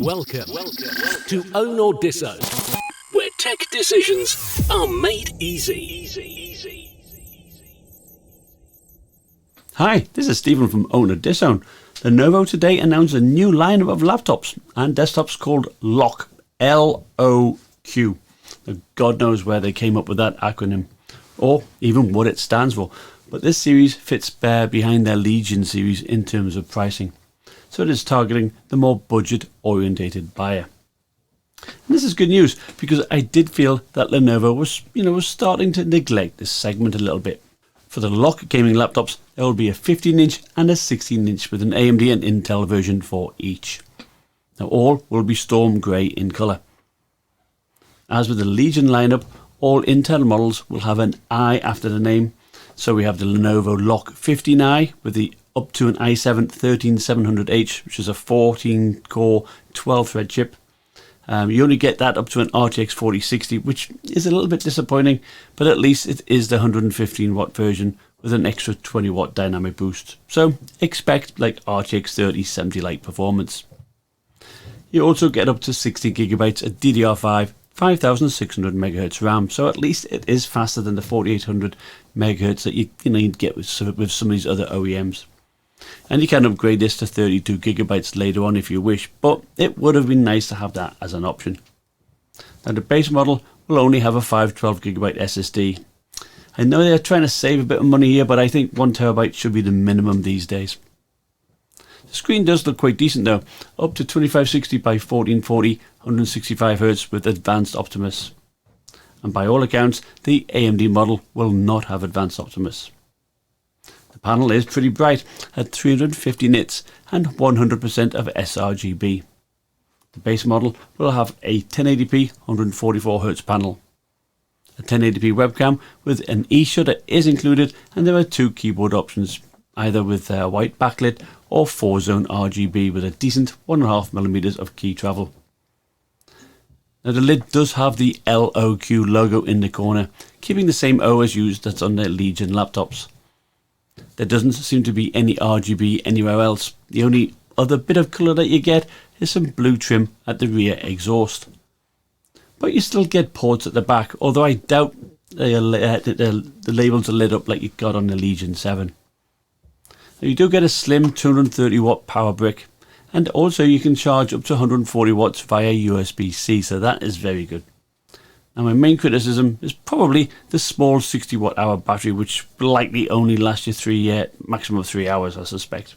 Welcome to OWNorDisown, where tech decisions are made easy. Hi, this is Stephen from OWNorDisown. Lenovo today announced a new lineup of laptops and desktops called LOQ, L-O-Q. Now, God knows where they came up with that acronym, or even what it stands for, but this series fits bare behind their Legion series in terms of pricing. So it is targeting the more budget-orientated buyer. And this is good news because I did feel that Lenovo was starting to neglect this segment a little bit. For the LOQ gaming laptops, there will be a 15-inch and a 16-inch with an AMD and Intel version for each. Now all will be storm grey in colour. As with the Legion lineup, all Intel models will have an I after the name. So we have the Lenovo LOQ 15i with the up to an i7-13700H, which is a 14-core 12-thread chip. You only get that up to an RTX 4060, which is a little bit disappointing, but at least it is the 115-watt version with an extra 20-watt dynamic boost. So expect like RTX 3070-like performance. You also get up to 60 gigabytes of DDR5, 5600 megahertz RAM, so at least it is faster than the 4800 megahertz that you'd get with some of these other OEMs. And you can upgrade this to 32 gigabytes later on if you wish, but it would have been nice to have that as an option. Now the base model will only have a 512 gigabyte SSD. I know they're trying to save a bit of money here, but I think 1 terabyte should be the minimum these days. The screen does look quite decent though, up to 2560 by 1440, 165 Hz with advanced optimus. And by all accounts, the AMD model will not have advanced optimus. The panel is pretty bright at 350 nits and 100% of sRGB. The base model will have a 1080p 144Hz panel. A 1080p webcam with an e-shutter is included, and there are 2 keyboard options, either with a white backlit or 4-zone RGB with a decent 1.5mm of key travel. Now the lid does have the LOQ logo in the corner, keeping the same O as used that's on their Legion laptops. There doesn't seem to be any RGB anywhere else. The only other bit of colour that you get is some blue trim at the rear exhaust. But you still get ports at the back, although I doubt the labels are lit up like you got on the Legion 7. Now you do get a slim 230 watt power brick, and also you can charge up to 140 watts via USB-C, so that is very good. Now my main criticism is probably the small 60 watt hour battery, which will likely only last you maximum of 3 hours, I suspect.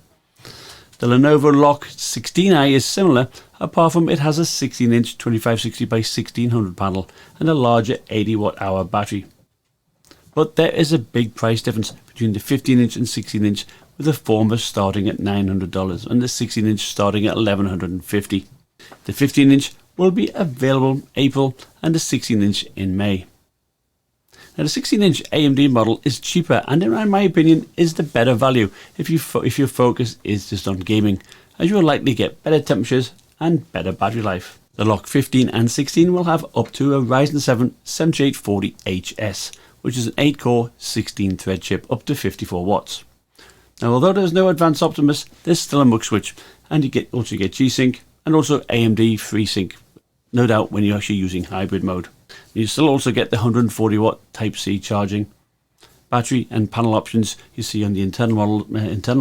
The Lenovo LOQ 16i is similar, apart from it has a 16-inch 2560 by 1600 panel and a larger 80 watt hour battery. But there is a big price difference between the 15-inch and 16-inch, with the former starting at $900 and the 16-inch starting at $1,150. The 15-inch will be available April and the 16-inch in May. Now the 16-inch AMD model is cheaper and in my opinion is the better value if your focus is just on gaming, as you will likely get better temperatures and better battery life. The LOQ 15 and 16 will have up to a Ryzen 7 7840HS, which is an 8-core 16-thread chip up to 54 watts. Now although there's no advanced optimus, there's still a mux switch, and you also get Gsync and also AMD Freesync, no doubt when you're actually using hybrid mode. You still also get the 140 watt Type-C charging. Battery and panel options you see on the internal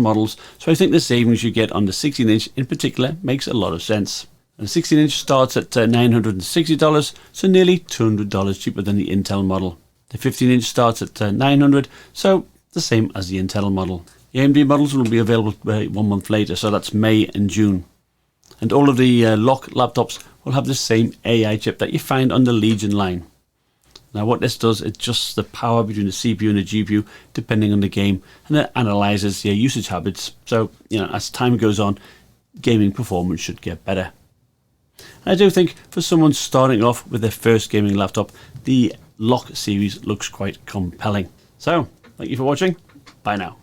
models, so I think the savings you get on the 16-inch in particular makes a lot of sense. And the 16-inch starts at $960, so nearly $200 cheaper than the Intel model. The 15-inch starts at $900, so the same as the Intel model. The AMD models will be available 1 month later, so that's May and June. And all of the LOQ laptops will have the same AI chip that you find on the Legion line. Now what this does, it adjusts the power between the CPU and the GPU depending on the game, and it analyzes your usage habits. So, as time goes on, gaming performance should get better. And I do think for someone starting off with their first gaming laptop, the LOQ series looks quite compelling. So, thank you for watching. Bye now.